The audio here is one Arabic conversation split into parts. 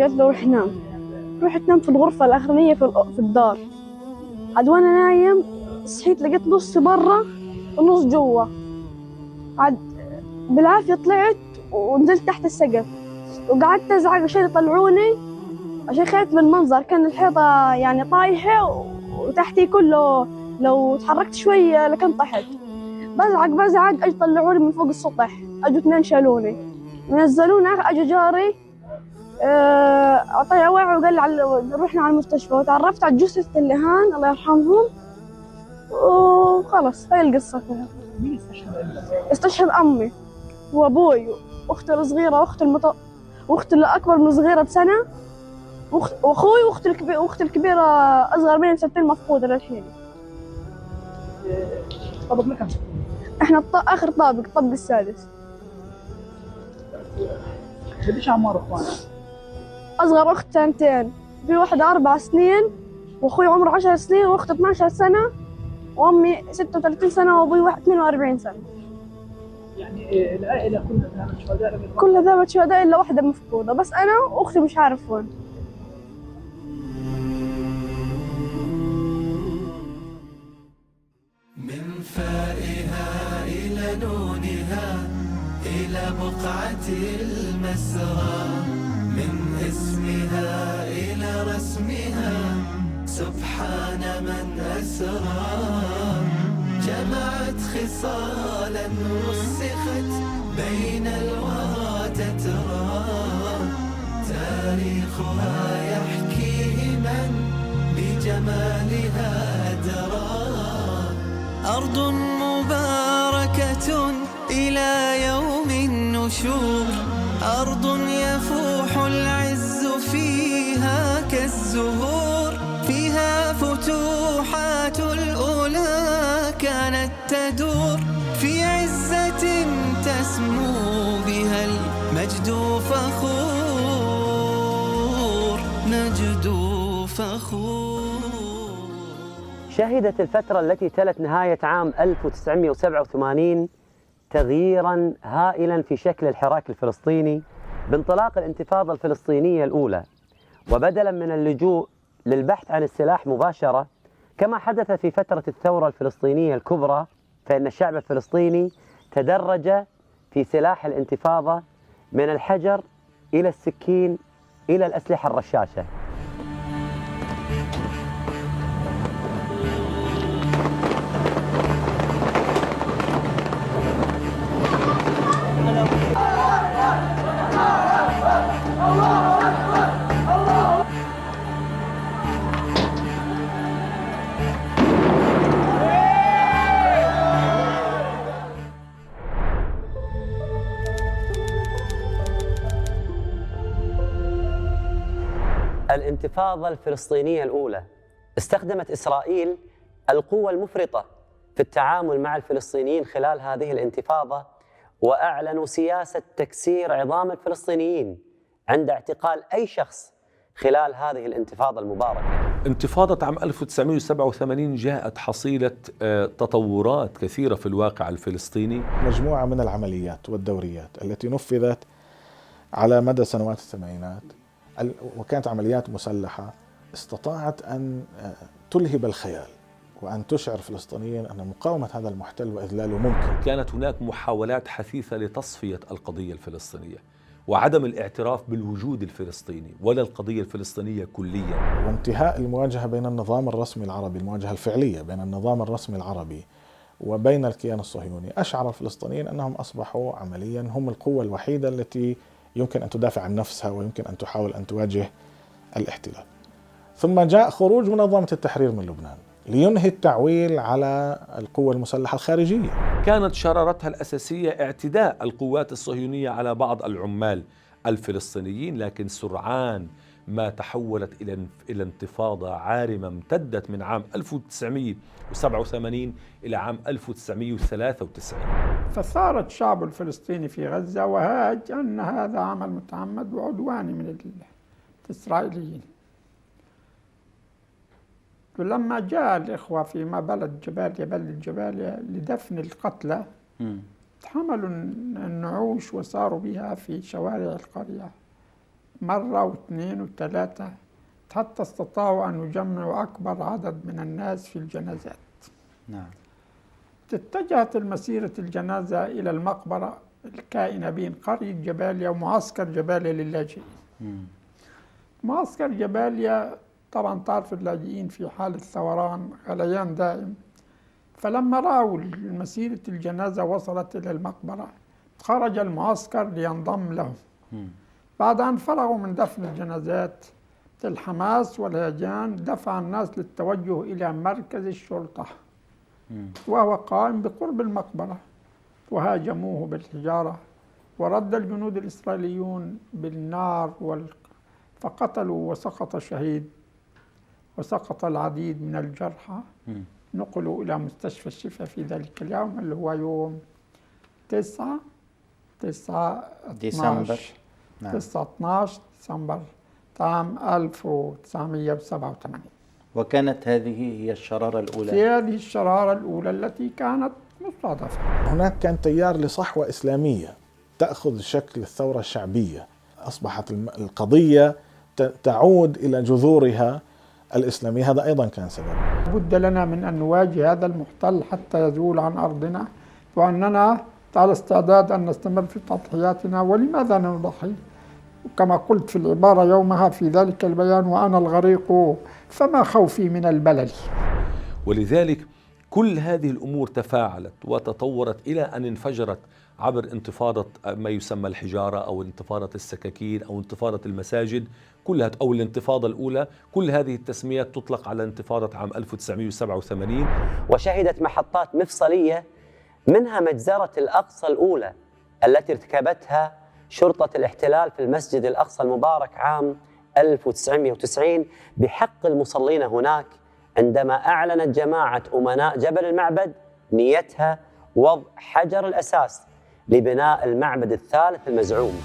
قالت له روح نام. رحت نام في الغرفة الأخرانية في الدار. عاد وأنا نايم صحيت لقيت نص برا ونص جوا. عاد بالعافية طلعت ونزلت تحت السقف وقعدت أزعق عشان يطلعوني، عشان خايف من المنظر. كان الحيطة يعني طايحة وتحتي كله، لو تحركت شوية لكن طحت. بزعق أجوا طلعوني من فوق السطح. أجوا 2 شالوني نزلوني، أجوا جاري طلع وعي وقال رحنا على المستشفى، وتعرفت على جثة اللهان الله يرحمهم، وخلص هاي القصة كلها. مين استشهد؟ استشهد أمي وأبوي وأختي الصغيرة وأختي اللي أكبر من صغيرة بسنة، وأخوي وأختي الكبيرة أصغر مني ب2 مفقودة للحين. طبقنا كم سنة؟ إحنا آخر طابق، الطابق السادس. قديش أعمار إخوانك؟ أصغر أخت 2، في واحدة 4 سنين، وأخوي عمره 10 سنين، وأختي 12 سنة، وأمي 36 سنة، وأبوي 42 سنة. يعني العائلة كلها ذهبت شهداء؟ كلها ذهبت شهداء إلا واحدة مفقودة، بس أنا وأختي مش عارف وين. من فائها إلى نونها إلى بقعة المسرى، من اسمها إلى رسمها سبحان من أسرى، جمعت خصالا رسخت بين الورى تترى، تاريخها يحكيه من بجمالها درى، أرض مباركة إلى يوم النشور، أرض يفوح العز فيها كالزهور، فيها فتوحات الأولى كانت تدور، في عزة تسمو بها المجد فخور، مجد فخور. شهدت الفترة التي تلت نهاية عام 1987 تغييراً هائلاً في شكل الحراك الفلسطيني بانطلاق الانتفاضة الفلسطينية الأولى، وبدلاً من اللجوء للبحث عن السلاح مباشرة كما حدث في فترة الثورة الفلسطينية الكبرى، فإن الشعب الفلسطيني تدرج في سلاح الانتفاضة من الحجر إلى السكين إلى الأسلحة الرشاشة. الانتفاضة الفلسطينية الأولى استخدمت إسرائيل القوة المفرطة في التعامل مع الفلسطينيين خلال هذه الانتفاضة، وأعلنوا سياسة تكسير عظام الفلسطينيين عند اعتقال أي شخص خلال هذه الانتفاضة المباركة. انتفاضة عام 1987 جاءت حصيلة تطورات كثيرة في الواقع الفلسطيني، مجموعة من العمليات والدوريات التي نفذت على مدى سنوات الثمانينات، وكانت عمليات مسلحة استطاعت أن تلهب الخيال وأن تشعر الفلسطينيين أن مقاومة هذا المحتل وإذلاله ممكن. كانت هناك محاولات حثيثة لتصفية القضية الفلسطينية وعدم الاعتراف بالوجود الفلسطيني ولا القضية الفلسطينية كليا، وانتهاء المواجهة بين النظام الرسمي العربي، المواجهة الفعلية بين النظام الرسمي العربي وبين الكيان الصهيوني، أشعر الفلسطينيين أنهم أصبحوا عمليا هم القوة الوحيدة التي يمكن أن تدافع عن نفسها ويمكن أن تحاول أن تواجه الاحتلال. ثم جاء خروج منظمة التحرير من لبنان لينهي التعويل على القوة المسلحة الخارجية. كانت شرارتها الأساسية اعتداء القوات الصهيونية على بعض العمال الفلسطينيين، لكن سرعان ما تحولت إلى انتفاضة عارمة امتدت من عام 1987 إلى عام 1993. فثار الشعب الفلسطيني في غزة وهاج أن هذا عمل متعمد وعدواني من الإسرائيليين. ولما جاء الإخوة في ما بلد جباليا لدفن القتلى حملوا النعوش وساروا بها في شوارع القرية مرة واثنين وثلاثة حتى استطاعوا أن يجمعوا أكبر عدد من الناس في الجنازات. نعم. اتجهت المسيرة الجنازة إلى المقبرة الكائنة بين قرية جباليا ومعسكر جباليا للاجئين. معسكر جباليا طبعا تعرف اللاجئين في حالة ثوران غليان دائم، فلما رأوا مسيرة الجنازة وصلت إلى المقبرة خرج المعسكر لينضم لهم. بعد أن فرغوا من دفن الجنازات الحماس والهيجان دفع الناس للتوجه إلى مركز الشرطة وهو قائم بقرب المقبرة، وهاجموه بالحجارة، ورد الجنود الإسرائيليون بالنار فقتلوا وسقط شهيد وسقط العديد من الجرحى. نقلوا إلى مستشفى الشفا في ذلك اليوم اللي هو يوم 9 ديسمبر. نعم. 12 ديسمبر عام 1987. وكانت هذه هي الشرارة الأولى. في هذه الشرارة الأولى التي كانت مصادفة. هناك كان تيار لصحوة إسلامية تأخذ شكل الثورة الشعبية، أصبحت القضية تعود إلى جذورها الإسلامية، هذا أيضا كان سبب. بد لنا من أن نواجه هذا المحتل حتى يزول عن أرضنا، وأننا على استعداد أن نستمر في تضحياتنا. ولماذا نضحي؟ كما قلت في العبارة يومها في ذلك البيان: وأنا الغريق فما خوفي من البلل. ولذلك كل هذه الأمور تفاعلت وتطورت إلى أن انفجرت عبر انتفاضة ما يسمى الحجارة أو انتفاضة السكاكين أو انتفاضة المساجد، كلها أو الانتفاضة الأولى. كل هذه التسميات تطلق على انتفاضة عام 1987. وشهدت محطات مفصلية، منها مجزرة الأقصى الأولى التي ارتكبتها شرطة الاحتلال في المسجد الأقصى المبارك عام 1990 بحق المصلين هناك، عندما أعلنت جماعة أمناء جبل المعبد نيتها وضع حجر الأساس لبناء المعبد الثالث المزعوم.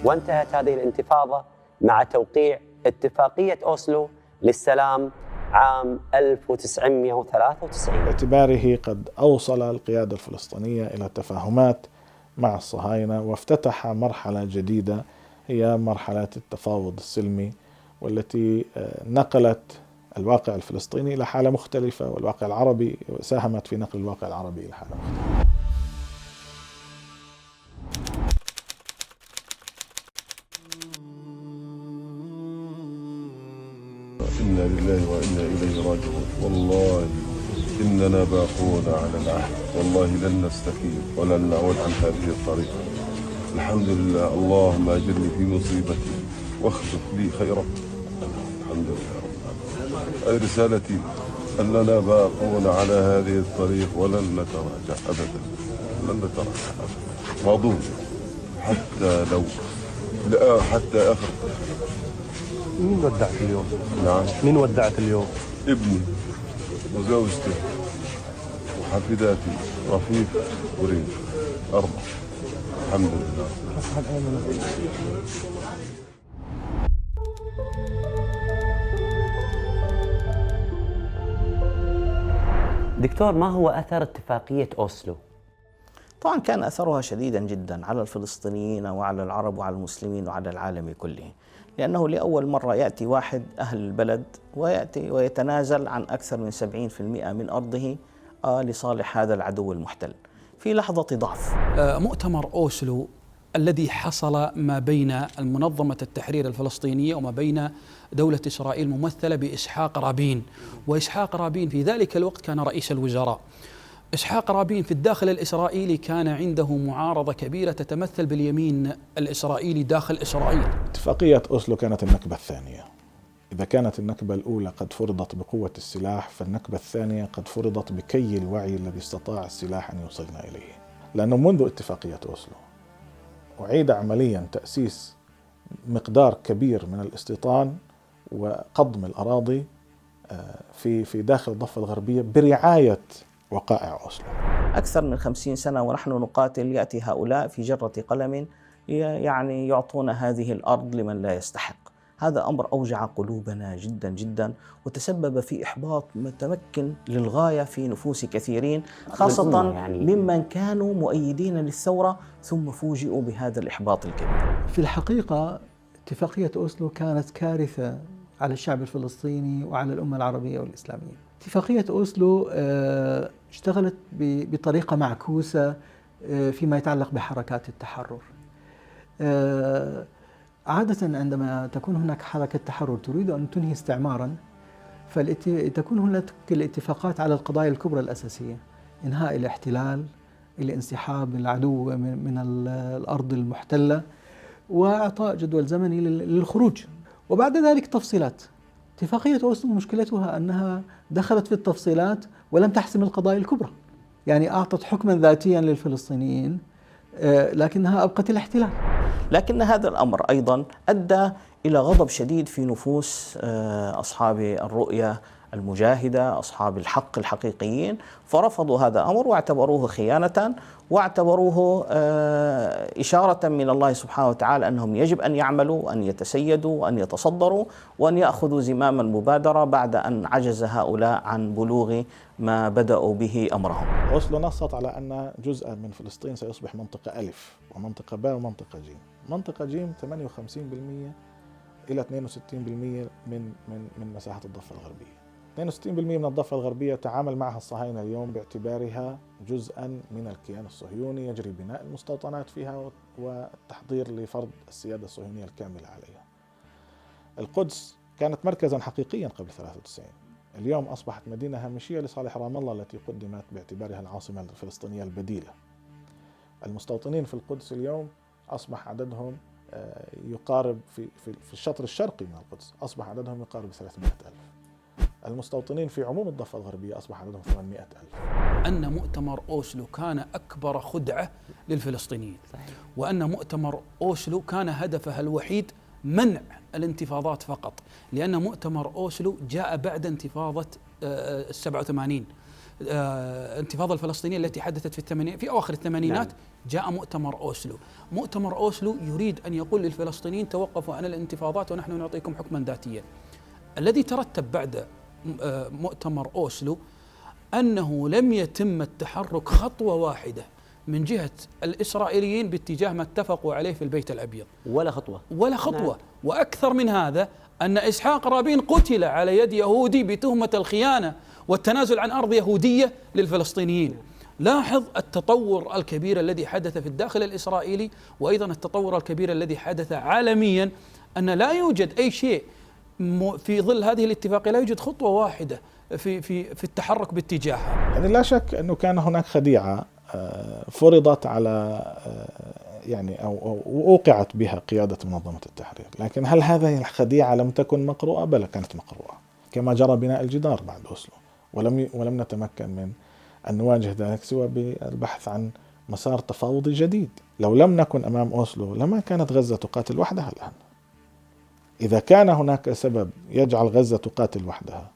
وانتهت هذه الانتفاضة مع توقيع اتفاقية أوسلو للسلام عام 1993 باعتباره قد أوصل القيادة الفلسطينية إلى تفاهمات مع الصهاينة، وافتتح مرحلة جديدة هي مرحلة التفاوض السلمي، والتي نقلت الواقع الفلسطيني إلى حالة مختلفة، والواقع العربي ساهمت في نقل الواقع العربي إلى حالة مختلفة. إنا لله وإنا إليه راجعون. والله إننا باقون على العهد، والله لن نستقيم ولن نعود عن هذه الطريقة. الحمد لله. اللهم أجرني في مصيبتي واخلف لي خيرا. الحمد لله رب العالمين. رسالتي أننا باقون على هذه الطريق ولن نتراجع أبدا، لن نتراجع أبدا، ماضون حتى لو حتى آخر. مين ودعت اليوم؟ نعم. مين ودعت اليوم؟ ابني وزوجتي وحفيداتي رفيق وريم 4. الحمد لله. دكتور، ما هو أثر اتفاقية أوسلو؟ طبعا كان أثرها شديدا جدا على الفلسطينيين وعلى العرب وعلى المسلمين وعلى العالم كله، لأنه لأول مرة يأتي واحد أهل البلد ويأتي ويتنازل عن أكثر من 70% من أرضه لصالح هذا العدو المحتل في لحظة ضعف. مؤتمر أوسلو الذي حصل ما بين المنظمة التحرير الفلسطينية وما بين دولة إسرائيل ممثلة بإسحاق رابين، وإسحاق رابين في ذلك الوقت كان رئيس الوزراء. إسحاق رابين في الداخل الإسرائيلي كان عنده معارضة كبيرة تتمثل باليمين الإسرائيلي داخل إسرائيل. اتفاقية أوسلو كانت النكبة الثانية. إذا كانت النكبة الأولى قد فرضت بقوة السلاح، فالنكبة الثانية قد فرضت بكي الوعي الذي استطاع السلاح أن يوصلنا إليه. لأنه منذ اتفاقية أوسلو أعيد عمليا تأسيس مقدار كبير من الاستيطان وقضم الأراضي في داخل الضفة الغربية برعاية وقائع أوسلو. أكثر من 50 سنة ونحن نقاتل، يأتي هؤلاء في جرة قلم يعني يعطون هذه الأرض لمن لا يستحق. هذا أمر أوجع قلوبنا جدا جدا، وتسبب في إحباط متمكن للغاية في نفوس كثيرين، خاصة ممن كانوا مؤيدين للثورة ثم فوجئوا بهذا الإحباط الكبير. في الحقيقة اتفاقية أوسلو كانت كارثة على الشعب الفلسطيني وعلى الأمة العربية والإسلامية. اتفاقية أوسلو اشتغلت بطريقة معكوسة فيما يتعلق بحركات التحرر. عادة عندما تكون هناك حركة تحرر تريد أن تنهي استعمارا، فتكون هناك الاتفاقات على القضايا الكبرى الأساسية: إنهاء الاحتلال، الانسحاب العدو من الأرض المحتلة، وإعطاء جدول زمني للخروج، وبعد ذلك تفصيلات. اتفاقية أوسلو مشكلتها أنها دخلت في التفصيلات ولم تحسم القضايا الكبرى، يعني أعطت حكما ذاتيا للفلسطينيين لكنها أبقت الاحتلال. لكن هذا الأمر أيضا أدى إلى غضب شديد في نفوس أصحاب الرؤية المجاهدة، أصحاب الحق الحقيقيين، فرفضوا هذا الأمر واعتبروه خيانة، واعتبروه إشارة من الله سبحانه وتعالى أنهم يجب أن يعملوا، أن يتسيدوا، أن يتصدروا، وأن يأخذوا زمام المبادرة بعد أن عجز هؤلاء عن بلوغ ما بدأوا به أمرهم. أوسلو نصت على أن جزءا من فلسطين سيصبح منطقة ألف ومنطقة باء ومنطقة جيم. منطقة جيم 58% إلى 62% من مساحة الضفة الغربية. 62% من الضفة الغربية تعامل معها الصهاينة اليوم باعتبارها جزءا من الكيان الصهيوني، يجري بناء المستوطنات فيها والتحضير لفرض السيادة الصهيونية الكاملة عليها. القدس كانت مركزا حقيقيا قبل 93، اليوم أصبحت مدينة هامشية لصالح رام الله التي قدمت باعتبارها العاصمة الفلسطينية البديلة. المستوطنين في القدس اليوم أصبح عددهم يقارب في الشطر الشرقي من القدس أصبح عددهم يقارب 300,000. المستوطنين في عموم الضفة الغربية أصبح عددهم 800,000. أن مؤتمر أوسلو كان أكبر خدعة للفلسطينيين، وأن مؤتمر أوسلو كان هدفها الوحيد منع الانتفاضات فقط، لأن مؤتمر أوسلو جاء بعد انتفاضة 87، الانتفاضة الفلسطينية التي حدثت في أواخر الثمانينات. جاء مؤتمر أوسلو. مؤتمر أوسلو يريد أن يقول للفلسطينيين توقفوا عن الانتفاضات ونحن نعطيكم حكما ذاتيا. الذي ترتب بعد مؤتمر أوسلو أنه لم يتم التحرك خطوة واحدة من جهة الإسرائيليين باتجاه ما اتفقوا عليه في البيت الأبيض، ولا خطوة. نعم. وأكثر من هذا أن إسحاق رابين قتل على يد يهودي بتهمة الخيانة والتنازل عن أرض يهودية للفلسطينيين. لاحظ التطور الكبير الذي حدث في الداخل الإسرائيلي، وأيضا التطور الكبير الذي حدث عالميا، أن لا يوجد أي شيء في ظل هذه الاتفاقية، لا يوجد خطوة واحدة في التحرك باتجاهها. يعني لا شك أنه كان هناك خديعة فرضت على يعني أو وقعت بها قيادة منظمة التحرير، لكن هل هذه الخديعة لم تكن مقروءة؟ بل كانت مقروءة، كما جرى بناء الجدار بعد أوسلو، ولم نتمكن من أن نواجه ذلك سوى بالبحث عن مسار تفاوضي جديد. لو لم نكن أمام أوسلو لما كانت غزة تقاتل وحدها الآن. إذا كان هناك سبب يجعل غزة تقاتل وحدها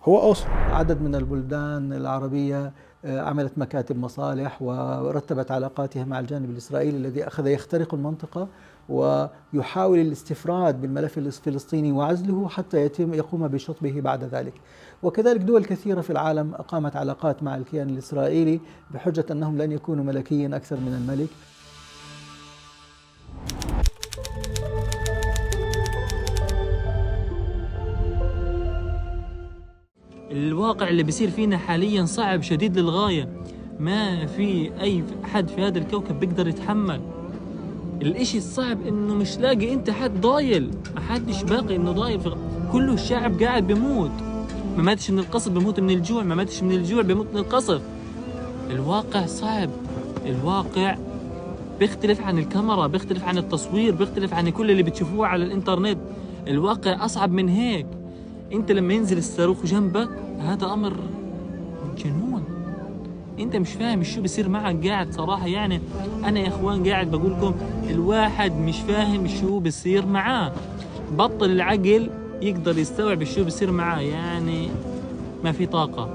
هو أوسلو. عدد من البلدان العربية عملت مكاتب مصالح ورتبت علاقاتها مع الجانب الإسرائيلي الذي أخذ يخترق المنطقة ويحاول الاستفراد بالملف الفلسطيني وعزله حتى يقوم بشطبه بعد ذلك. وكذلك دول كثيرة في العالم أقامت علاقات مع الكيان الإسرائيلي بحجة أنهم لن يكونوا ملكيين أكثر من الملك. الواقع اللي بيصير فينا حاليا صعب شديد للغاية، ما في أي حد في هذا الكوكب بيقدر يتحمل. الاشي الصعب انه مش لاقي انت حد ضايل، ما حدش باقي انه ضايل، كله الشعب قاعد بيموت، ما ماتش من القصف بيموت من الجوع، ما ماتش من الجوع بيموت من القصف. الواقع صعب، الواقع بيختلف عن الكاميرا، بيختلف عن التصوير، بيختلف عن كل اللي بتشوفوه على الانترنت. الواقع أصعب من هيك. انت لما ينزل الصاروخ جنبك هذا امر جنون، انت مش فاهم شو بيصير معك قاعد. صراحة يعني انا يا اخوان قاعد بقول لكم الواحد مش فاهم شو بيصير معاه، بطل العقل يقدر يستوعب شو بيصير معاه. يعني ما في طاقة،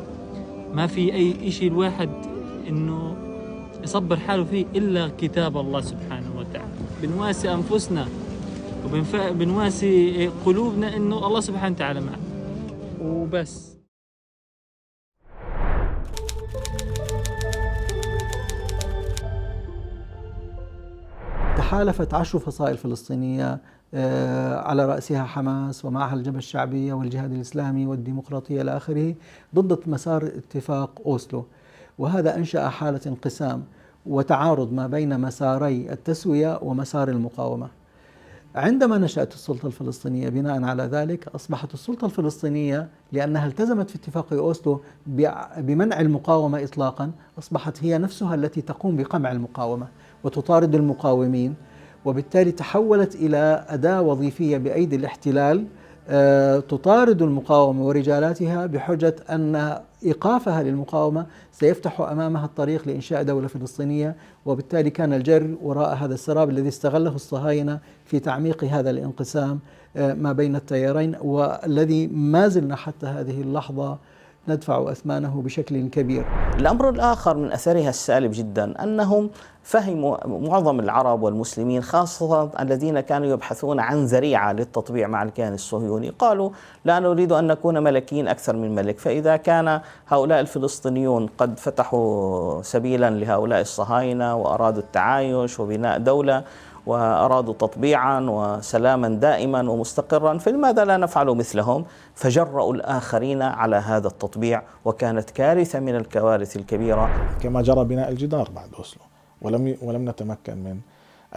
ما في اي اشي الواحد انه يصبر حاله فيه الا كتاب الله سبحانه وتعالى. بنواسي انفسنا وبنواسي قلوبنا إنه الله سبحانه وتعالى معنا وبس. تحالفت 10 فصائل فلسطينية على رأسها حماس ومعها الجبهة الشعبية والجهاد الإسلامي والديمقراطية إلى آخره ضد مسار اتفاق أوسلو، وهذا أنشأ حالة انقسام وتعارض ما بين مساري التسوية ومسار المقاومة. عندما نشأت السلطة الفلسطينية بناء على ذلك أصبحت السلطة الفلسطينية لأنها التزمت في اتفاق أوسلو بمنع المقاومة إطلاقا، أصبحت هي نفسها التي تقوم بقمع المقاومة وتطارد المقاومين، وبالتالي تحولت إلى أداة وظيفية بأيدي الاحتلال تطارد المقاومة ورجالاتها بحجة أن إيقافها للمقاومة سيفتح أمامها الطريق لإنشاء دولة فلسطينية، وبالتالي كان الجر وراء هذا السراب الذي استغله الصهاينة في تعميق هذا الانقسام ما بين التيارين، والذي ما زلنا حتى هذه اللحظة ندفع أثمانه بشكل كبير. الأمر الآخر من أثرها السالب جدا أنهم فهموا معظم العرب والمسلمين خاصة الذين كانوا يبحثون عن ذريعة للتطبيع مع الكيان الصهيوني، قالوا لا نريد أن نكون ملكين أكثر من ملك، فإذا كان هؤلاء الفلسطينيون قد فتحوا سبيلا لهؤلاء الصهاينة وأرادوا التعايش وبناء دولة وأرادوا تطبيعا وسلاما دائما ومستقرا، فلماذا لا نفعل مثلهم؟ فجرأوا الآخرين على هذا التطبيع، وكانت كارثة من الكوارث الكبيرة. كما جرى بناء الجدار بعد أوسلو، ولم نتمكن من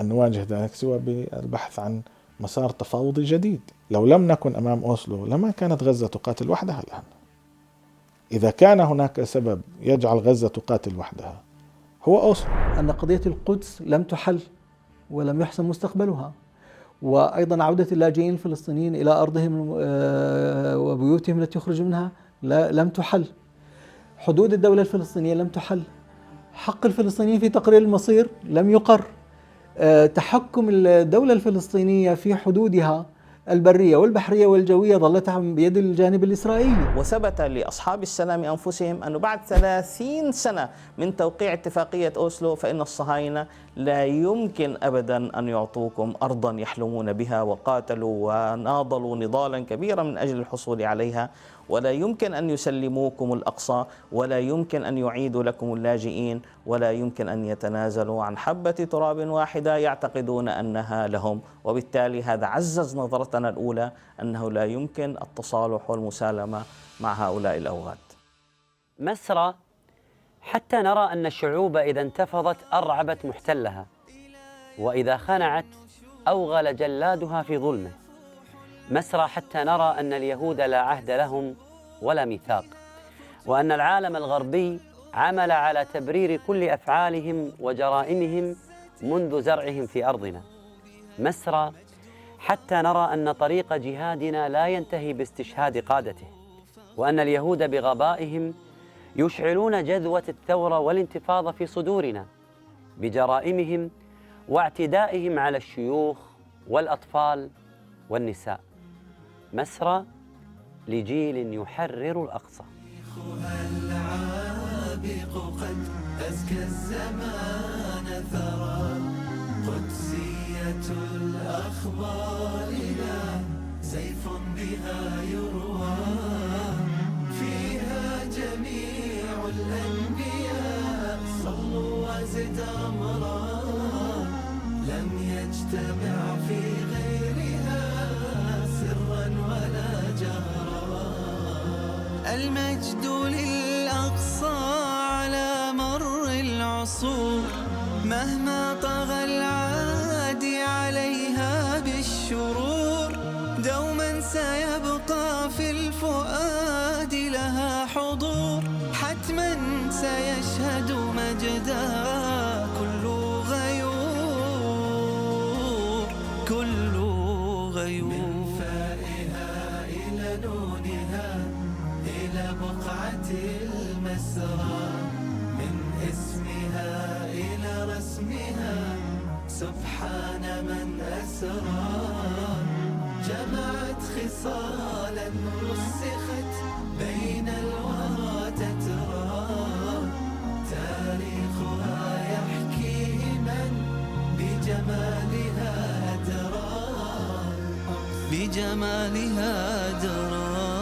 أن نواجه ذلك سوى بالبحث عن مسار تفاوضي جديد. لو لم نكن أمام أوسلو لما كانت غزة تقاتل وحدها الآن. إذا كان هناك سبب يجعل غزة تقاتل وحدها هو أوسلو. أن قضية القدس لم تحل ولم يحسن مستقبلها، وأيضا عودة اللاجئين الفلسطينيين إلى أرضهم وبيوتهم التي يخرجوا منها لم تحل، حدود الدولة الفلسطينية لم تحل، حق الفلسطينيين في تقرير المصير لم يقر، تحكم الدولة الفلسطينية في حدودها البرية والبحرية والجوية ظلت بيد الجانب الإسرائيلي. وثبت لأصحاب السلام أنفسهم أنه بعد 30 سنة من توقيع اتفاقية أوسلو فإن الصهاينة لا يمكن أبدا أن يعطوكم أرضا يحلمون بها، وقاتلوا وناضلوا نضالا كبيرا من أجل الحصول عليها، ولا يمكن أن يسلموكم الأقصى، ولا يمكن أن يعيدوا لكم اللاجئين، ولا يمكن أن يتنازلوا عن حبة تراب واحدة يعتقدون أنها لهم. وبالتالي هذا عزز نظرتنا الأولى أنه لا يمكن التصالح والمسالمة مع هؤلاء الأوغاد. مسرى حتى نرى أن الشعوب إذا انتفضت أرعبت محتلها، وإذا خنعت أوغل جلادها في ظلمه. مسرى حتى نرى أن اليهود لا عهد لهم ولا ميثاق، وأن العالم الغربي عمل على تبرير كل أفعالهم وجرائمهم منذ زرعهم في أرضنا. مسرى حتى نرى أن طريق جهادنا لا ينتهي باستشهاد قادته، وأن اليهود بغبائهم يشعلون جذوة الثورة والانتفاضة في صدورنا بجرائمهم واعتدائهم على الشيوخ والأطفال والنساء. مسرى لجيل يحرر الأقصى. العابق قد أزكى الزمان ثرى، قدسية الأخبار لا سيف بها يروى، فيها جميع الأنبياء صلوا وزد أمرا، لم يجتمع في غيرها سرا ولا جهرا. المجد للأقصى على مر العصور، مهما طغى العادي عليها بالشرور، دوما سيبقى في الفؤاد لها حضور، حتما سيشهد مجدها كل غيور، كل غيور. من فائها إلى نونها إلى بقعة المسرى، من اسمها إلى رسمها سبحان من أسرى، جمعت خصالا رسخت بين الورى تترى، تاريخها يحكيه من بجمالها أدرى. بجمالها درى